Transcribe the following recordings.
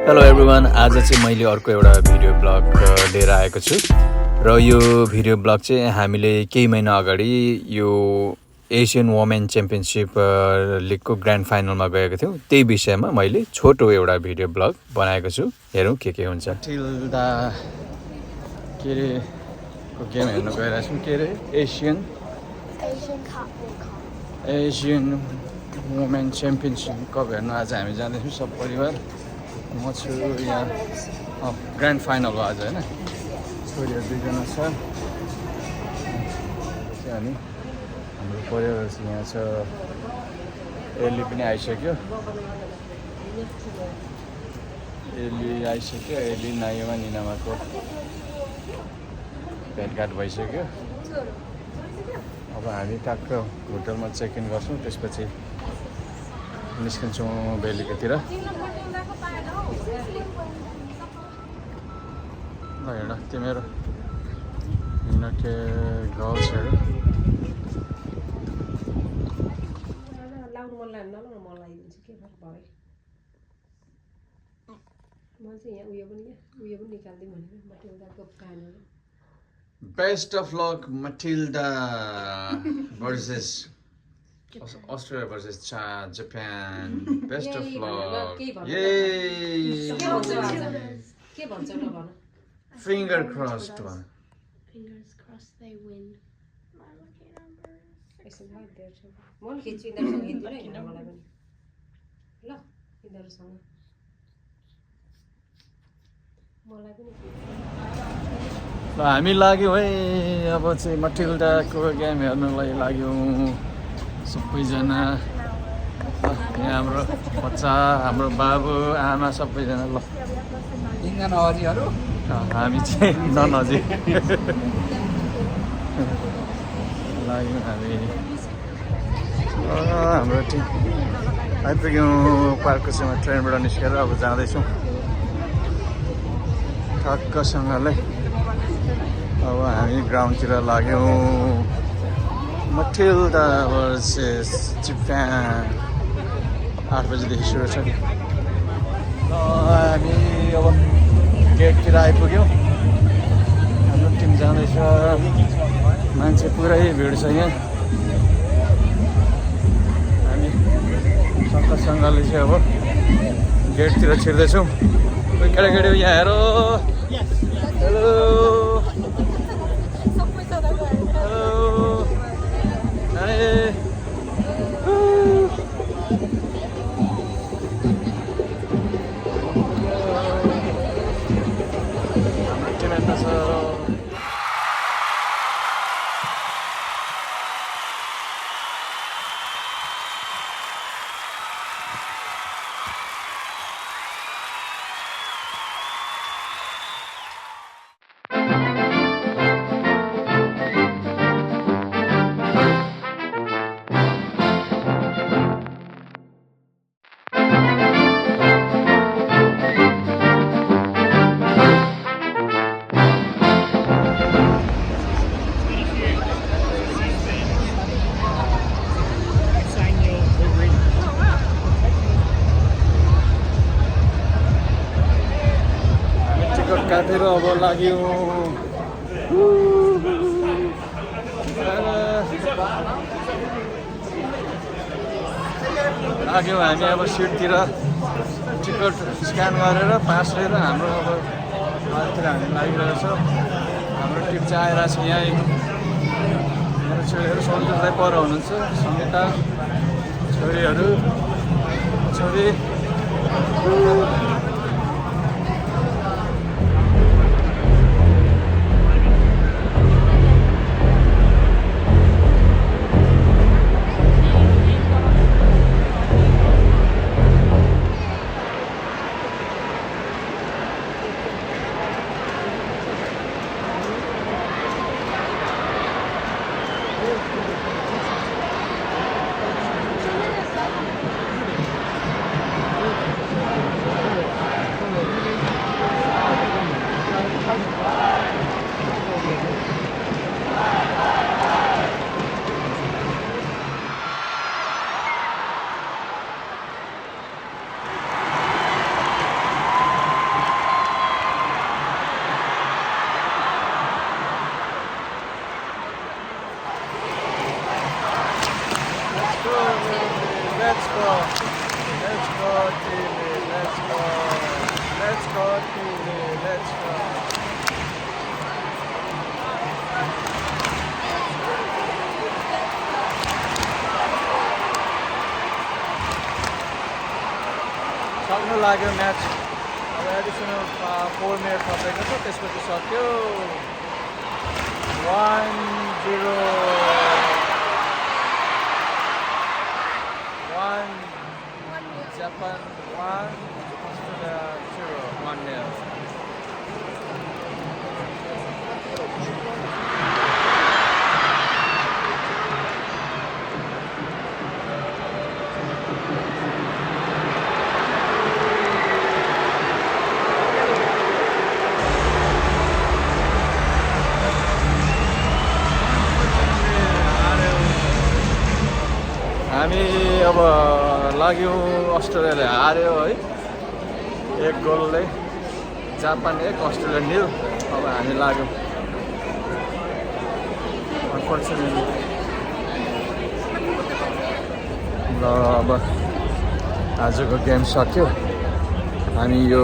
Hello everyone, आज चाहिँ मैले अर्को एउटा भिडियो ब्लग लिएर आएको छु र यो भिडियो ब्लग चाहिँ हामीले केही महिना अगाडि यो एसियन वुमेन च्याम्पियनसिप लिगको ग्रान्ड फाइनलमा गएको थियौँ। त्यही विषयमा मैले छोटो एउटा भिडियो ब्लग बनाएको छु। हेरौँ के हुन्छ। टिल्दा के अरे को गेम हेर्नु गइरहेको छौँ। के अरे एसियन वुमेन च्याम्पियनसिप कप हेर्नु आज हामी जाँदैछौँ सब परिवार। म छु यहाँ ग्रान्ड फाइनल हो आज होइन। छोरीहरू दुईजना छ अनि हाम्रो परिवार यहाँ छ। एली पनि आइसक्यो। एली नाइमा निनामाको भेटघाट भइसक्यो। अब हामी टक्क होटलमा चेक इन गर्छौँ, त्यसपछि निस्किन्छौँ बेलुकातिर। ल हेर तिमीहरू के गर्ल्सहरू best of luck Matilda versus Australia versus Japan. Best of luck. Yay! Finger crossed one. Fingers crossed they win. My lucky numbers. हामी लाग्यौँ है। अब चाहिँ मटिल्डाको गेम हेर्नलाई लाग्यौँ सबैजना। यहाँ हाम्रो बच्चा, हाम्रो बाबु आमा सबैजना। ल हामी चाहिँ नजिक लाग्यौँ हामी। हाम्रो टिम आइपुग्यौँ पार्कको छेउमा। ट्रेनबाट निस्केर अब जाँदैछौँ ठक्कसँगले। अब हामी ग्राउन्डतिर लाग्यौँ। मटिल्डा भर्सेस जापान 8 बजीदेखि सुरु छ। हामी अब गेटतिर आइपुग्यौँ। हाम्रो टिम जाँदैछ। मान्छे पुरै भिड छ यहाँ। हामी सक्कसँगले चाहिँ अब गेटतिर छिर्दैछौँ। कोही केटाकेटी यहाँ हेर। हेलो काटेर अब लाग्यौँ। हामी अब सिटतिर टिकट स्क्यान गरेर पास लिएर हाम्रो अब घरतिर हामी लागिरहेको छ। हाम्रो टिम चाहिँ आइरहेको छ यहाँ। मेरो छोरीहरू सौन्दर्य पर हुनुहुन्छ। सङ्गीता छोरीहरू छोरी लाग्यो म्याच अब एडिसनल 4 मिनट थपेको छ त्यसपछि सक्यो 1-0 Japan 1 Australia 0 1-0 हामी अब लाग्यौँ अस्ट्रेलियाले हार्यो है 1 गोलले जापान 1 अस्ट्रेलिया 0 अब हामी लाग्यौँ अनफर्चुनेटली ल अब आजको गेम सक्यो हामी यो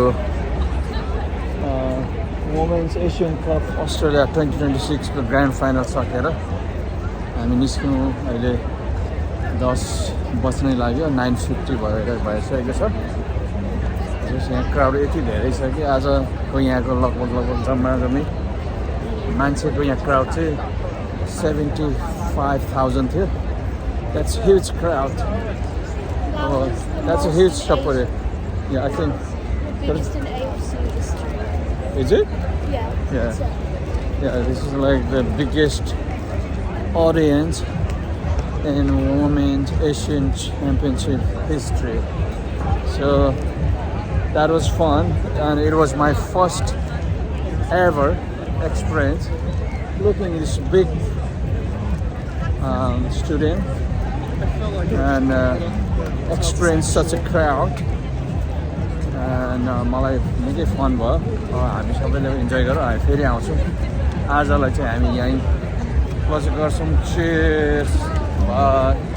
वुमेन्स एसियन कप अस्ट्रेलिया 2026 को ग्रान्ड फाइनल सकेर हामी निस्क्यौँ अहिले 10 बज्नै लाग्यो 9:50 भइसकेको छ यहाँ क्राउड यति धेरै छ कि आजको यहाँको लगभग जम्मै मान्छेको यहाँ क्राउड चाहिँ 75,000 थियो That's huge crowd. That's a huge support. Yeah, I think. The biggest in AFC history. Is it? Yeah. Yeah. Yeah, this is like the biggest audience in Women's Asian Championship history. So that was fun, and it was my first ever experience looking at this big stadium and experience such a crowd. And मलाई निकै fun भयो हामी सबैले enjoy गरेर हामी फेरि आउँछौँ आजलाई चाहिँ हामी यहीँ क्लोज गर्छौँ Cheers. Bye.